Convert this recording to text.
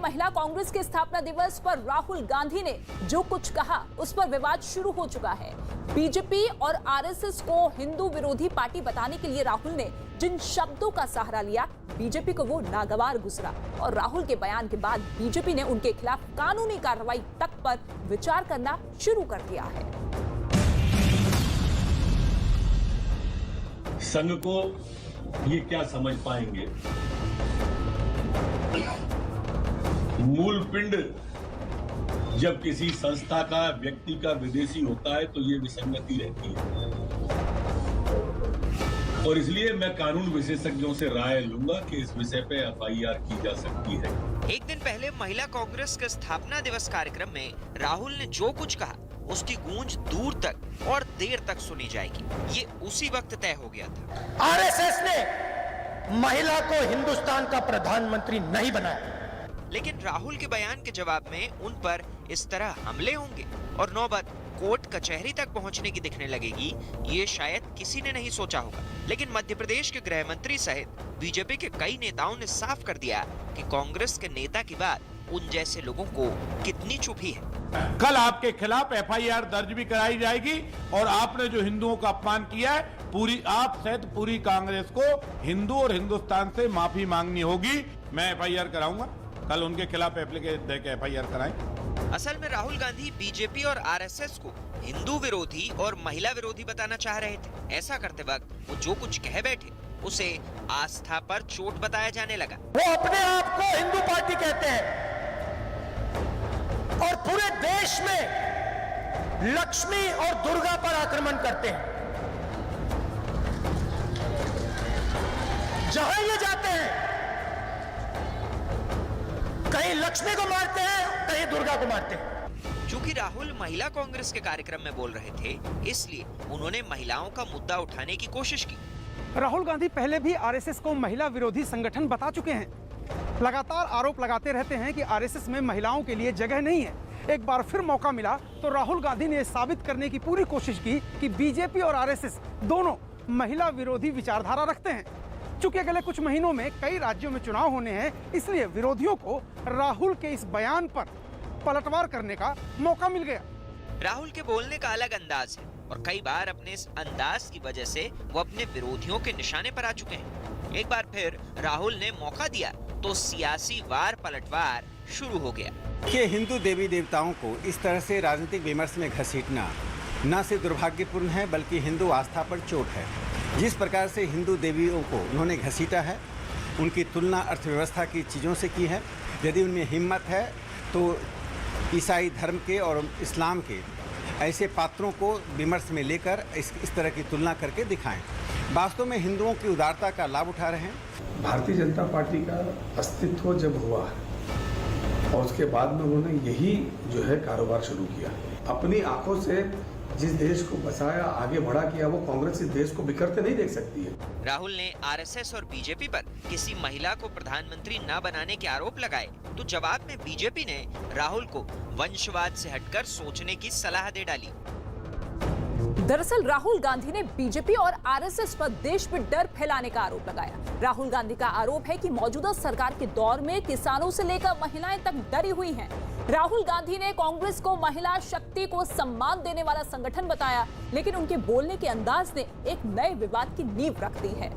महिला कांग्रेस के स्थापना दिवस पर राहुल गांधी ने जो कुछ कहा उस पर विवाद शुरू हो चुका है। बीजेपी और आरएसएस को हिंदू विरोधी पार्टी बताने के लिए राहुल ने जिन शब्दों का सहारा लिया, बीजेपी को वो नागवार गुजरा और राहुल के बयान के बाद बीजेपी ने उनके खिलाफ कानूनी कार्रवाई तक पर विचार करना शुरू कर दिया है। संघ को ये क्या समझ पाएंगे? मूल पिंड जब किसी संस्था का, व्यक्ति का विदेशी होता है तो ये विसंगति रहती है और इसलिए मैं कानून विशेषज्ञों से राय लूंगा कि इस विषय पे एफआईआर की जा सकती है। एक दिन पहले महिला कांग्रेस के स्थापना दिवस कार्यक्रम में राहुल ने जो कुछ कहा उसकी गूंज दूर तक और देर तक सुनी जाएगी, ये उसी वक्त तय हो गया था। आरएसएस ने महिला को हिंदुस्तान का प्रधानमंत्री नहीं बनाया, लेकिन राहुल के बयान के जवाब में उन पर इस तरह हमले होंगे और नौबत कोर्ट कचहरी तक पहुंचने की दिखने लगेगी, ये शायद किसी ने नहीं सोचा होगा। लेकिन मध्य प्रदेश के गृह मंत्री सहित बीजेपी के कई नेताओं ने साफ कर दिया कि कांग्रेस के नेता की बात उन जैसे लोगों को कितनी चुभी है। कल आपके खिलाफ एफआईआर दर्ज भी कराई जाएगी और आपने जो हिंदुओं का अपमान किया है, पूरी आप सहित पूरी कांग्रेस को हिंदू और हिंदुस्तान से माफी मांगनी होगी। मैं एफआईआर कराऊंगा, कल उनके खिलाफ एप्लीकेशन देकर एफआईआर कराएं। असल में राहुल गांधी बीजेपी और आरएसएस को हिंदू विरोधी और महिला विरोधी बताना चाह रहे थे। ऐसा करते वक्त वो जो कुछ कह बैठे उसे आस्था पर चोट बताया जाने लगा। वो अपने आप को हिंदू पार्टी कहते हैं और पूरे देश में लक्ष्मी और दुर्गा पर आक्रमण करते हैं। जहां ये जाते हैं कहीं लक्ष्मी को मारते हैं, कहीं दुर्गा को मारते हैं। चूंकि राहुल महिला कांग्रेस के कार्यक्रम में बोल रहे थे, इसलिए उन्होंने महिलाओं का मुद्दा उठाने की कोशिश की। राहुल गांधी पहले भी आरएसएस को महिला विरोधी संगठन बता चुके हैं। लगातार आरोप लगाते रहते हैं कि आरएसएस में महिलाओं के लिए जगह नहीं है। एक बार फिर मौका मिला तो राहुल गांधी ने साबित करने की पूरी कोशिश की कि बीजेपी और आरएसएस दोनों महिला विरोधी विचारधारा रखते हैं। चूंकि अगले कुछ महीनों में कई राज्यों में चुनाव होने हैं, इसलिए विरोधियों को राहुल के इस बयान पर पलटवार करने का मौका मिल गया। राहुल के बोलने का अलग अंदाज है और कई बार अपने इस अंदाज की वजह से वो अपने विरोधियों के निशाने पर आ चुके हैं। एक बार फिर राहुल ने मौका दिया तो सियासी वार पलटवार शुरू हो गया। कि हिंदू देवी देवताओं को इस तरह से राजनीतिक विमर्श में घसीटना न सिर्फ दुर्भाग्यपूर्ण है बल्कि हिंदू आस्था पर चोट है। जिस प्रकार से हिंदू देवियों को उन्होंने घसीटा है, उनकी तुलना अर्थव्यवस्था की चीज़ों से की है। यदि उनमें हिम्मत है तो ईसाई धर्म के और इस्लाम के ऐसे पात्रों को विमर्श में लेकर इस तरह की तुलना करके दिखाएं। वास्तव में हिंदुओं की उदारता का लाभ उठा रहे हैं। भारतीय जनता पार्टी का अस्तित्व जब हुआ और उसके बाद में उन्होंने यही जो है कारोबार शुरू किया। अपनी आंखों से जिस देश को बचाया, आगे बढ़ा किया, वो कांग्रेस इस देश को बिखरते नहीं देख सकती है। राहुल ने आरएसएस और बीजेपी पर किसी महिला को प्रधानमंत्री न बनाने के आरोप लगाए तो जवाब में बीजेपी ने राहुल को वंशवाद से हटकर सोचने की सलाह दे डाली। दरअसल राहुल गांधी ने बीजेपी और आरएसएस पर देश में डर फैलाने का आरोप लगाया। राहुल गांधी का आरोप है कि मौजूदा सरकार के दौर में किसानों से लेकर महिलाएं तक डरी हुई हैं। राहुल गांधी ने कांग्रेस को महिला शक्ति को सम्मान देने वाला संगठन बताया, लेकिन उनके बोलने के अंदाज ने एक नए विवाद की नींव रख दी है।